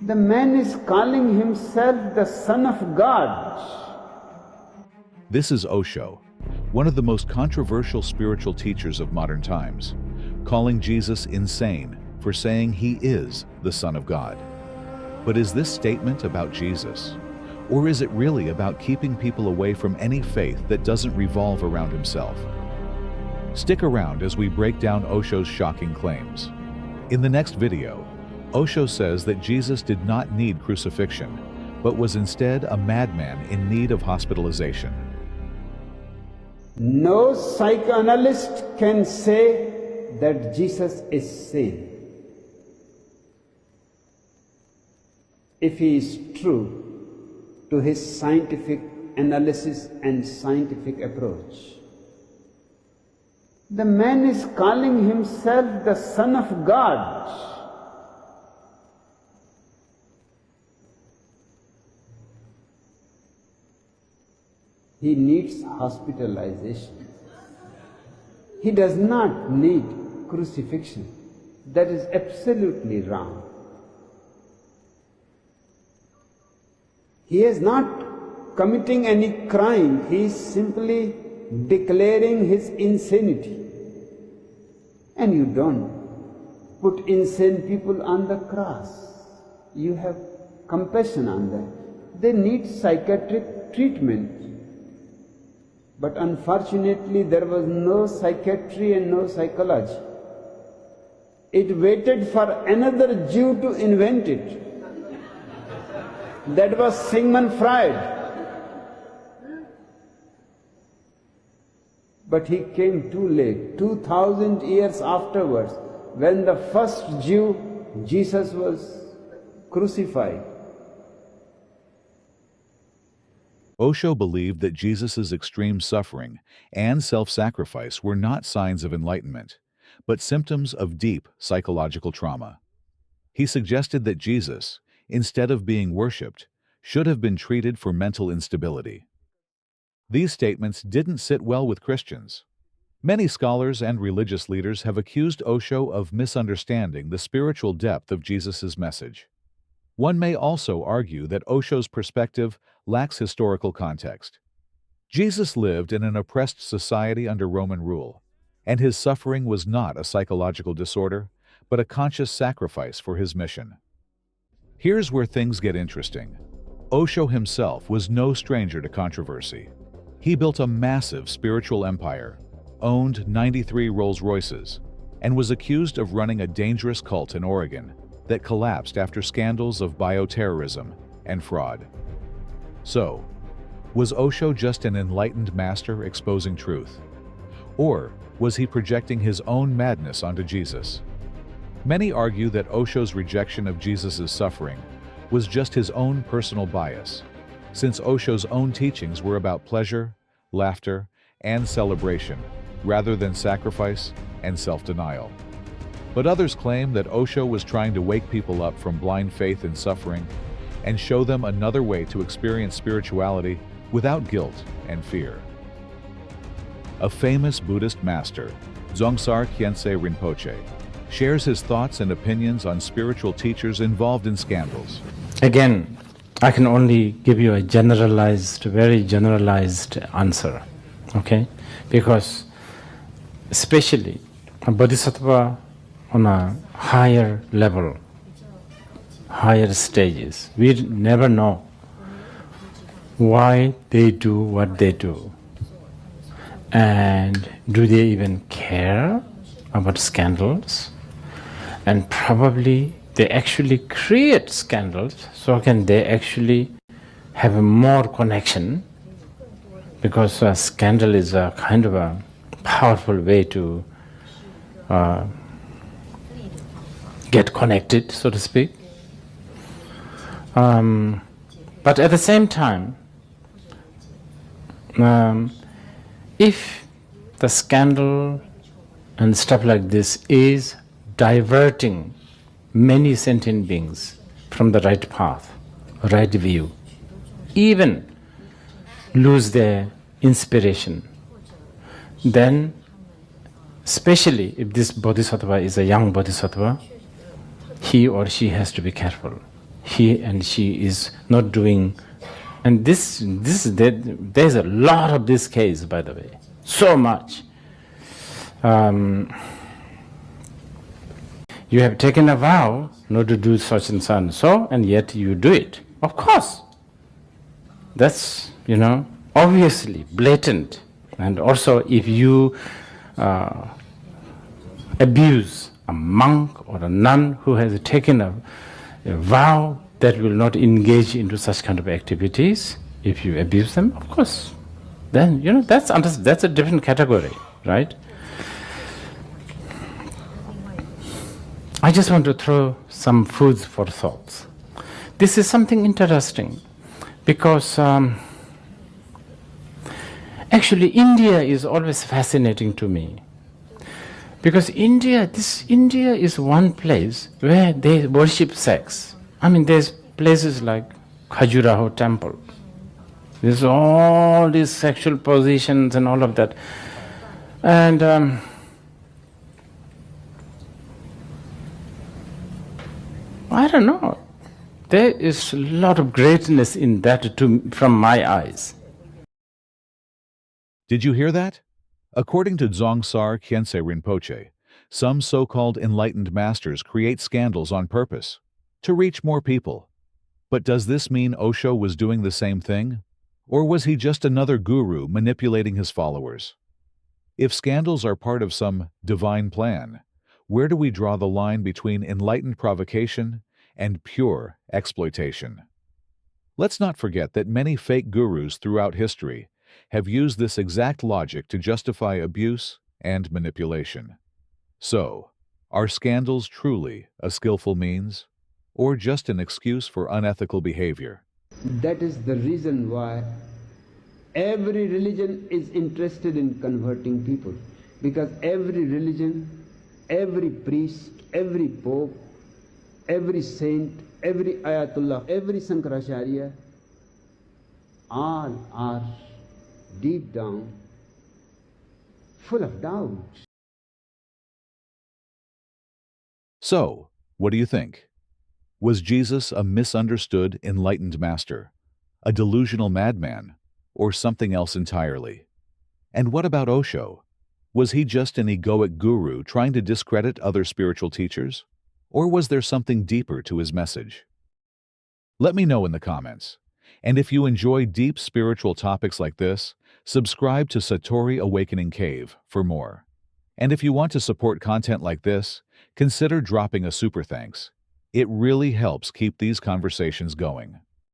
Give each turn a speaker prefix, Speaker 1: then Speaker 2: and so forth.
Speaker 1: The man is calling himself the Son of God.
Speaker 2: This is OSHO, one of the most controversial spiritual teachers of modern times, calling Jesus insane for saying he is the Son of God. But is this statement about Jesus? Or is it really about keeping people away from any faith that doesn't revolve around himself? Stick around as we break down OSHO's shocking claims. In the next video, OSHO says that Jesus did not need crucifixion, but was instead a madman in need of hospitalization.
Speaker 1: No psychoanalyst can say that Jesus is sane. If he is true to his scientific analysis and scientific approach. The man is calling himself the Son of God. He needs hospitalization. He does not need crucifixion. That is absolutely wrong. He is not committing any crime, he is simply declaring his insanity. And you don't put insane people on the cross. You have compassion on them. They need psychiatric treatment. But unfortunately there was no psychiatry and no psychology. It waited for another Jew to invent it. That was Sigmund Freud. But he came too late, 2000 years afterwards, when the first Jew, Jesus, was crucified.
Speaker 2: OSHO believed that Jesus' extreme suffering and self-sacrifice were not signs of enlightenment, but symptoms of deep psychological trauma. He suggested that Jesus, instead of being worshipped, should have been treated for mental instability. These statements didn't sit well with Christians. Many scholars and religious leaders have accused OSHO of misunderstanding the spiritual depth of Jesus' message. One may also argue that OSHO's perspective lacks historical context. Jesus lived in an oppressed society under Roman rule, and his suffering was not a psychological disorder, but a conscious sacrifice for his mission. Here's where things get interesting. OSHO himself was no stranger to controversy. He built a massive spiritual empire, owned 93 Rolls-Royces, and was accused of running a dangerous cult in Oregon that collapsed after scandals of bioterrorism and fraud. So, was OSHO just an enlightened master exposing truth? Or was he projecting his own madness onto Jesus? Many argue that OSHO's rejection of Jesus' suffering was just his own personal bias, since OSHO's own teachings were about pleasure, laughter, and celebration, rather than sacrifice and self-denial. But others claim that OSHO was trying to wake people up from blind faith in suffering and show them another way to experience spirituality without guilt and fear. A famous Buddhist master, Dzongsar Khyentse Rinpoche, shares his thoughts and opinions on spiritual teachers involved in scandals.
Speaker 3: Again, I can only give you a generalized, very generalized answer, okay? Because especially a bodhisattva on a higher level, higher stages, we never know why they do what they do. And do they even care about scandals? And probably they actually create scandals, so can they actually have a more connection, because a scandal is a kind of a powerful way to get connected, so to speak. But at the same time, if the scandal and stuff like this is diverting many sentient beings from the right path, right view, even lose their inspiration, then especially if this bodhisattva is a young bodhisattva, he or she has to be careful. he and she is not doing. And there's a lot of this case, by the way, so much. You have taken a vow not to do such and so, and yet you do it. Of course. That's, obviously blatant. And also, if you abuse a monk or a nun who has taken a vow that will not engage into such kind of activities, if you abuse them, of course, then, that's a different category, right? I just want to throw some foods for thoughts. This is something interesting because actually India is always fascinating to me. Because India is one place where they worship sex. I mean, there's places like Khajuraho temple. There's all these sexual positions and all of that. And I don't know. There is a lot of greatness in that from my eyes.
Speaker 2: Did you hear that? According to Dzongsar Khyentse Rinpoche, some so-called enlightened masters create scandals on purpose, to reach more people. But does this mean OSHO was doing the same thing? Or was he just another guru manipulating his followers? If scandals are part of some divine plan, where do we draw the line between enlightened provocation and pure exploitation? Let's not forget that many fake gurus throughout history have used this exact logic to justify abuse and manipulation. So, are scandals truly a skillful means, or just an excuse for unethical behavior?
Speaker 1: That is the reason why every religion is interested in converting people. Because every religion, every priest, every pope, every saint, every ayatollah, every Sankaracharya, all are deep down full of doubt.
Speaker 2: So, what do you think? Was Jesus a misunderstood enlightened master, a delusional madman, or something else entirely? And what about Osho? Was he just an egoic guru trying to discredit other spiritual teachers? Or was there something deeper to his message? Let me know in the comments. And if you enjoy deep spiritual topics like this, subscribe to Satori Awakening Cave for more. And if you want to support content like this, consider dropping a super thanks. It really helps keep these conversations going.